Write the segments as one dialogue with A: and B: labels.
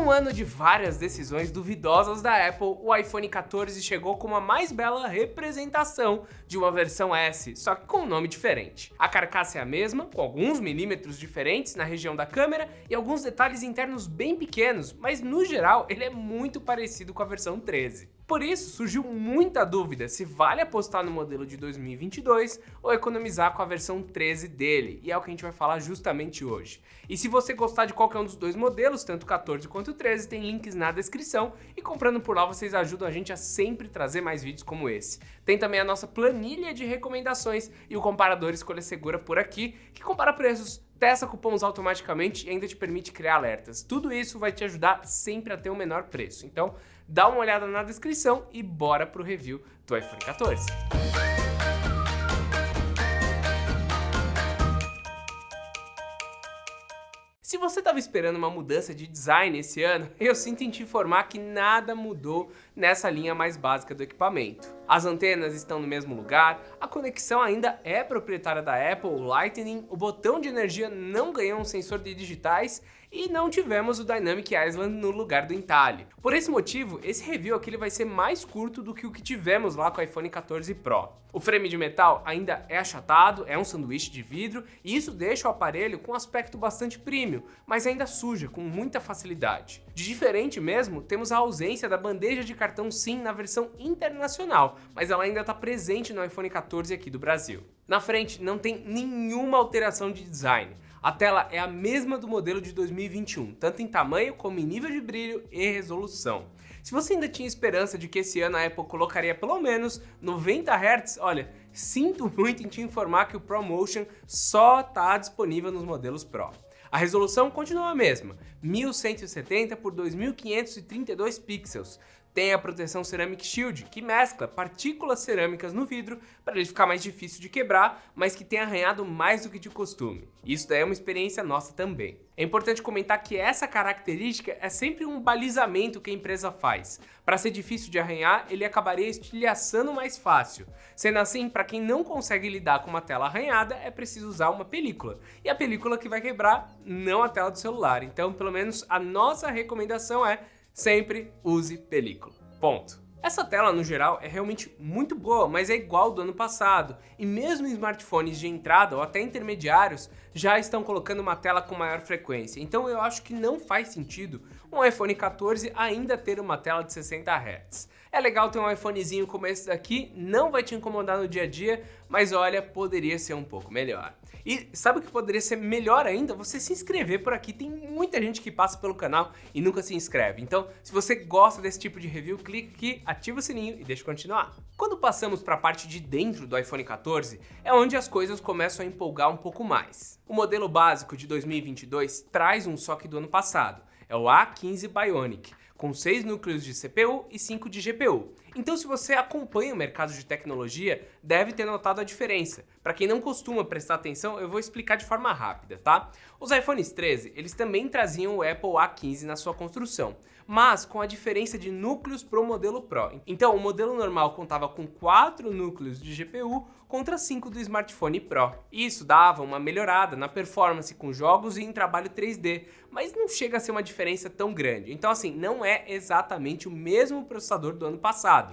A: Num ano de várias decisões duvidosas da Apple, o iPhone 14 chegou com uma mais bela representação de uma versão S, só que com um nome diferente. A carcaça é a mesma, com alguns milímetros diferentes na região da câmera e alguns detalhes internos bem pequenos, mas no geral ele é muito parecido com a versão 13. Por isso, surgiu muita dúvida se vale apostar no modelo de 2022 ou economizar com a versão 13 dele, e é o que a gente vai falar justamente hoje. E se você gostar de qualquer um dos dois modelos, tanto o 14 quanto o 13, tem links na descrição, e comprando por lá vocês ajudam a gente a sempre trazer mais vídeos como esse. Tem também a nossa planilha de recomendações e o comparador Escolha Segura por aqui, que compara preços, testa cupons automaticamente e ainda te permite criar alertas. Tudo isso vai te ajudar sempre a ter o menor preço. Então, dá uma olhada na descrição e bora pro review do iPhone 14. Se você estava esperando uma mudança de design esse ano, eu sinto em te informar que nada mudou nessa linha mais básica do equipamento. As antenas estão no mesmo lugar, a conexão ainda é proprietária da Apple, o Lightning, o botão de energia não ganhou um sensor de digitais e não tivemos o Dynamic Island no lugar do entalhe. Por esse motivo, esse review aqui ele vai ser mais curto do que o que tivemos lá com o iPhone 14 Pro. O frame de metal ainda é achatado, é um sanduíche de vidro e isso deixa o aparelho com um aspecto bastante premium, mas ainda suja com muita facilidade. De diferente mesmo, temos a ausência da bandeja de cartão SIM na versão internacional, mas ela ainda está presente no iPhone 14 aqui do Brasil. Na frente não tem nenhuma alteração de design. A tela é a mesma do modelo de 2021, tanto em tamanho como em nível de brilho e resolução. Se você ainda tinha esperança de que esse ano a Apple colocaria pelo menos 90 Hz, olha, sinto muito em te informar que o ProMotion só está disponível nos modelos Pro. A resolução continua a mesma, 1170 por 2532 pixels. Tem a proteção Ceramic Shield, que mescla partículas cerâmicas no vidro para ele ficar mais difícil de quebrar, mas que tem arranhado mais do que de costume. Isso daí é uma experiência nossa também. É importante comentar que essa característica é sempre um balizamento que a empresa faz. Para ser difícil de arranhar, ele acabaria estilhaçando mais fácil. Sendo assim, para quem não consegue lidar com uma tela arranhada, é preciso usar uma película. E a película que vai quebrar, não a tela do celular. Então, pelo menos a nossa recomendação é sempre use película. Ponto. Essa tela, no geral, é realmente muito boa, mas é igual ao do ano passado. E mesmo em smartphones de entrada ou até intermediários, já estão colocando uma tela com maior frequência. Então eu acho que não faz sentido um iPhone 14 ainda ter uma tela de 60 Hz. É legal ter um iPhonezinho como esse daqui, não vai te incomodar no dia a dia, mas olha, poderia ser um pouco melhor. E sabe o que poderia ser melhor ainda? Você se inscrever por aqui. Tem muita gente que passa pelo canal e nunca se inscreve. Então, se você gosta desse tipo de review, clica aqui, ativa o sininho e deixa eu continuar. Quando passamos para a parte de dentro do iPhone 14, é onde as coisas começam a empolgar um pouco mais. O modelo básico de 2022 traz um SoC do ano passado. É o A15 Bionic, com 6 núcleos de CPU e 5 de GPU. Então, se você acompanha o mercado de tecnologia, deve ter notado a diferença. Para quem não costuma prestar atenção, eu vou explicar de forma rápida, tá? Os iPhones 13, eles também traziam o Apple A15 na sua construção, mas com a diferença de núcleos para o modelo Pro. Então, o modelo normal contava com 4 núcleos de GPU contra 5 do smartphone Pro. Isso dava uma melhorada na performance com jogos e em trabalho 3D, mas não chega a ser uma diferença tão grande. Então, assim, não é exatamente o mesmo processador do ano passado.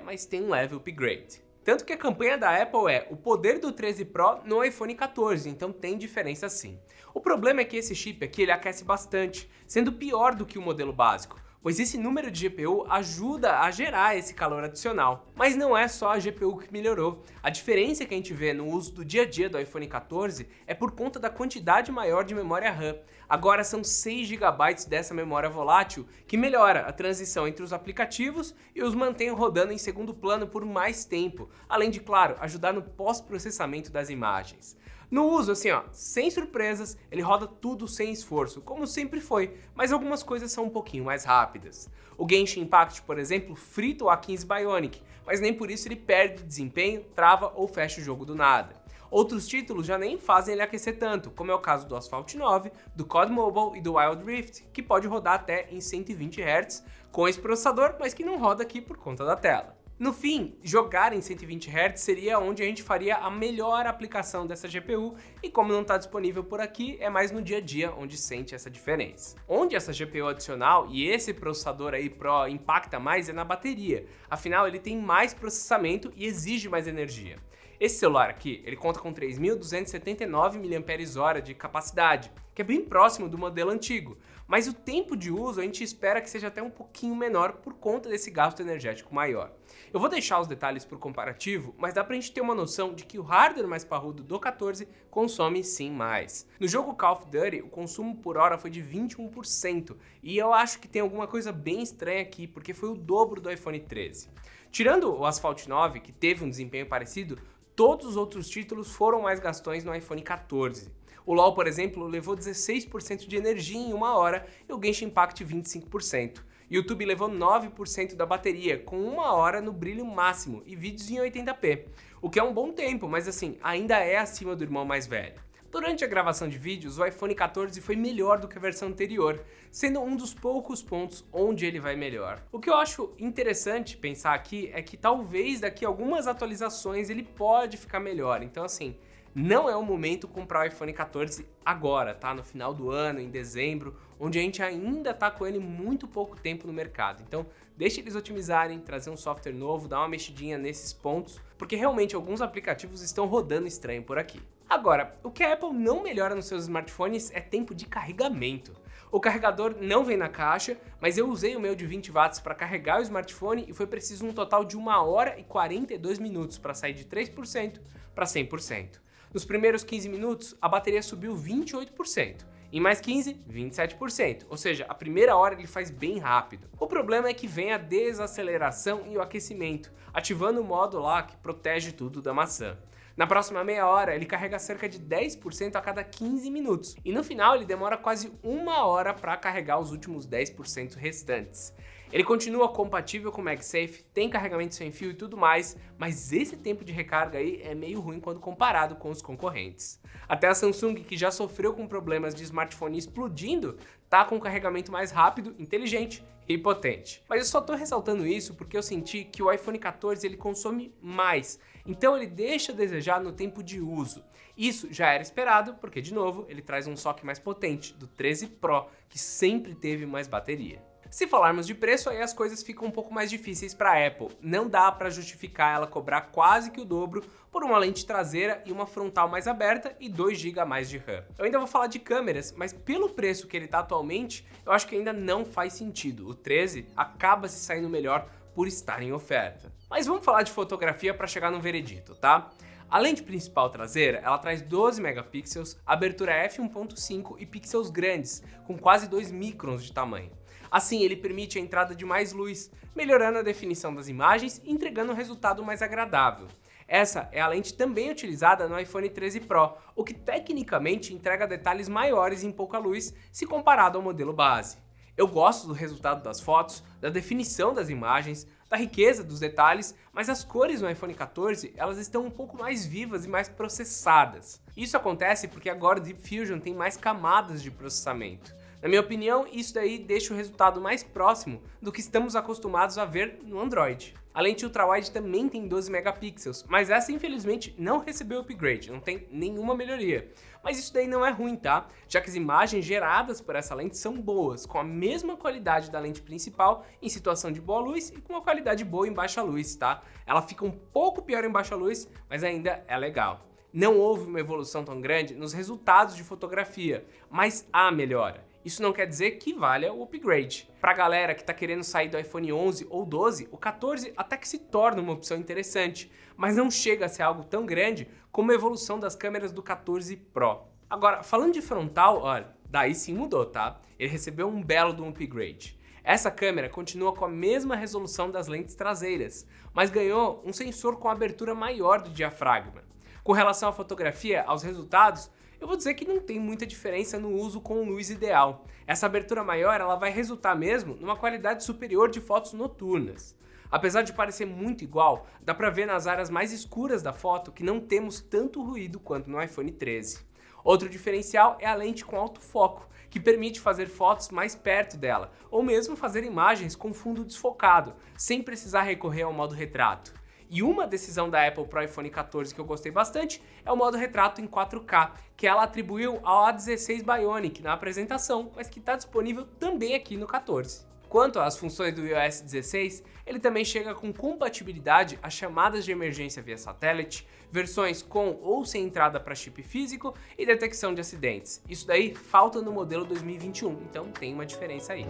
A: Mas tem um leve upgrade. Tanto que a campanha da Apple é o poder do 13 Pro no iPhone 14, então tem diferença sim. O problema é que esse chip aqui ele aquece bastante, sendo pior do que o modelo básico, pois esse número de GPU ajuda a gerar esse calor adicional. Mas não é só a GPU que melhorou. A diferença que a gente vê no uso do dia a dia do iPhone 14 é por conta da quantidade maior de memória RAM. Agora são 6 GB dessa memória volátil que melhora a transição entre os aplicativos e os mantém rodando em segundo plano por mais tempo, além de, claro, ajudar no pós-processamento das imagens. No uso, assim, sem surpresas, ele roda tudo sem esforço, como sempre foi, mas algumas coisas são um pouquinho mais rápidas. O Genshin Impact, por exemplo, frita o A15 Bionic, mas nem por isso ele perde desempenho, trava ou fecha o jogo do nada. Outros títulos já nem fazem ele aquecer tanto, como é o caso do Asphalt 9, do COD Mobile e do Wild Rift, que pode rodar até em 120 Hz com esse processador, mas que não roda aqui por conta da tela. No fim, jogar em 120 Hz seria onde a gente faria a melhor aplicação dessa GPU, e como não está disponível por aqui, é mais no dia a dia onde sente essa diferença. Onde essa GPU adicional e esse processador aí Pro impacta mais é na bateria, afinal ele tem mais processamento e exige mais energia. Esse celular aqui, ele conta com 3.279 mAh de capacidade, que é bem próximo do modelo antigo, mas o tempo de uso a gente espera que seja até um pouquinho menor por conta desse gasto energético maior. Eu vou deixar os detalhes por comparativo, mas dá pra gente ter uma noção de que o hardware mais parrudo do 14 consome sim mais. No jogo Call of Duty, o consumo por hora foi de 21%, e eu acho que tem alguma coisa bem estranha aqui, porque foi o dobro do iPhone 13. Tirando o Asphalt 9, que teve um desempenho parecido, todos os outros títulos foram mais gastões no iPhone 14. O LoL, por exemplo, levou 16% de energia em uma hora e o Genshin Impact 25%. YouTube levou 9% da bateria, com uma hora no brilho máximo e vídeos em 80p. O que é um bom tempo, mas assim, ainda é acima do irmão mais velho. Durante a gravação de vídeos, o iPhone 14 foi melhor do que a versão anterior, sendo um dos poucos pontos onde ele vai melhor. O que eu acho interessante pensar aqui é que talvez daqui a algumas atualizações ele pode ficar melhor. Então assim, não é o momento comprar o iPhone 14 agora, tá? No final do ano, em dezembro, onde a gente ainda tá com ele muito pouco tempo no mercado. Então, deixa eles otimizarem, trazer um software novo, dar uma mexidinha nesses pontos, porque realmente alguns aplicativos estão rodando estranho por aqui. Agora, o que a Apple não melhora nos seus smartphones é tempo de carregamento. O carregador não vem na caixa, mas eu usei o meu de 20 watts para carregar o smartphone e foi preciso um total de 1 hora e 42 minutos para sair de 3% para 100%. Nos primeiros 15 minutos, a bateria subiu 28%. Em mais 15, 27%, ou seja, a primeira hora ele faz bem rápido. O problema é que vem a desaceleração e o aquecimento, ativando o modo lá que protege tudo da maçã. Na próxima meia hora, ele carrega cerca de 10% a cada 15 minutos, e no final ele demora quase 1 hora para carregar os últimos 10% restantes. Ele continua compatível com o MagSafe, tem carregamento sem fio e tudo mais, mas esse tempo de recarga aí é meio ruim quando comparado com os concorrentes. Até a Samsung, que já sofreu com problemas de smartphone explodindo, tá com um carregamento mais rápido, inteligente e potente. Mas eu só tô ressaltando isso porque eu senti que o iPhone 14 ele consome mais, então ele deixa a desejar no tempo de uso. Isso já era esperado, porque de novo ele traz um SoC mais potente, do 13 Pro, que sempre teve mais bateria. Se falarmos de preço, aí as coisas ficam um pouco mais difíceis para a Apple. Não dá para justificar ela cobrar quase que o dobro por uma lente traseira e uma frontal mais aberta e 2 GB a mais de RAM. Eu ainda vou falar de câmeras, mas pelo preço que ele está atualmente, eu acho que ainda não faz sentido. O 13 acaba se saindo melhor por estar em oferta. Mas vamos falar de fotografia para chegar no veredito, tá? A lente principal traseira, ela traz 12 megapixels, abertura f1.5 e pixels grandes, com quase 2 microns de tamanho. Assim, ele permite a entrada de mais luz, melhorando a definição das imagens e entregando um resultado mais agradável. Essa é a lente também utilizada no iPhone 13 Pro, o que tecnicamente entrega detalhes maiores em pouca luz se comparado ao modelo base. Eu gosto do resultado das fotos, da definição das imagens, da riqueza dos detalhes, mas as cores no iPhone 14 elas estão um pouco mais vivas e mais processadas. Isso acontece porque agora o Deep Fusion tem mais camadas de processamento. Na minha opinião, isso daí deixa o resultado mais próximo do que estamos acostumados a ver no Android. A lente ultrawide também tem 12 megapixels, mas essa infelizmente não recebeu upgrade, não tem nenhuma melhoria. Mas isso daí não é ruim, tá? Já que as imagens geradas por essa lente são boas, com a mesma qualidade da lente principal em situação de boa luz e com uma qualidade boa em baixa luz, tá? Ela fica um pouco pior em baixa luz, mas ainda é legal. Não houve uma evolução tão grande nos resultados de fotografia, mas há melhora. Isso não quer dizer que valha o upgrade. Pra galera que tá querendo sair do iPhone 11 ou 12, o 14 até que se torna uma opção interessante, mas não chega a ser algo tão grande como a evolução das câmeras do 14 Pro. Agora, falando de frontal, olha, daí sim mudou, tá? Ele recebeu um belo de um upgrade. Essa câmera continua com a mesma resolução das lentes traseiras, mas ganhou um sensor com abertura maior do diafragma. Com relação à fotografia, aos resultados, eu vou dizer que não tem muita diferença no uso com luz ideal. Essa abertura maior ela vai resultar mesmo numa qualidade superior de fotos noturnas. Apesar de parecer muito igual, dá pra ver nas áreas mais escuras da foto que não temos tanto ruído quanto no iPhone 13. Outro diferencial é a lente com alto foco, que permite fazer fotos mais perto dela, ou mesmo fazer imagens com fundo desfocado, sem precisar recorrer ao modo retrato. E uma decisão da Apple pro iPhone 14 que eu gostei bastante é o modo retrato em 4K, que ela atribuiu ao A16 Bionic na apresentação, mas que está disponível também aqui no 14. Quanto às funções do iOS 16, ele também chega com compatibilidade a chamadas de emergência via satélite, versões com ou sem entrada para chip físico e detecção de acidentes. Isso daí falta no modelo 2021, então tem uma diferença aí.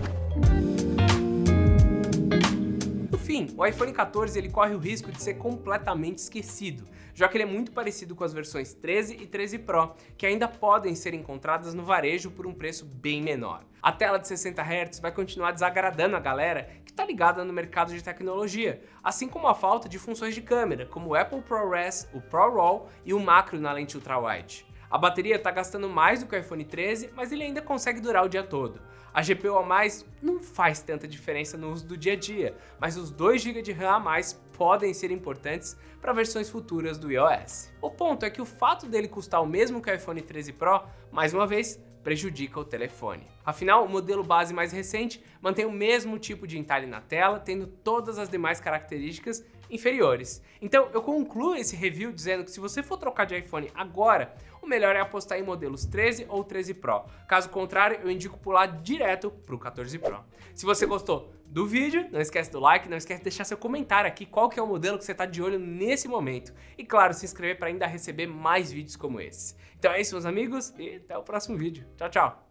A: No fim, o iPhone 14 ele corre o risco de ser completamente esquecido, já que ele é muito parecido com as versões 13 e 13 Pro, que ainda podem ser encontradas no varejo por um preço bem menor. A tela de 60 Hz vai continuar desagradando a galera que está ligada no mercado de tecnologia, assim como a falta de funções de câmera, como o Apple ProRes, o ProRAW e o macro na lente ultrawide. A bateria está gastando mais do que o iPhone 13, mas ele ainda consegue durar o dia todo. A GPU a mais não faz tanta diferença no uso do dia a dia, mas os 2 GB de RAM a mais podem ser importantes para versões futuras do iOS. O ponto é que o fato dele custar o mesmo que o iPhone 13 Pro, mais uma vez, prejudica o telefone. Afinal, o modelo base mais recente mantém o mesmo tipo de entalhe na tela, tendo todas as demais características inferiores. Então, eu concluo esse review dizendo que se você for trocar de iPhone agora, o melhor é apostar em modelos 13 ou 13 Pro. Caso contrário, eu indico pular direto para o 14 Pro. Se você gostou do vídeo, não esquece do like, não esquece de deixar seu comentário aqui qual que é o modelo que você está de olho nesse momento. E claro, se inscrever para ainda receber mais vídeos como esse. Então é isso, meus amigos, e até o próximo vídeo. Tchau, tchau!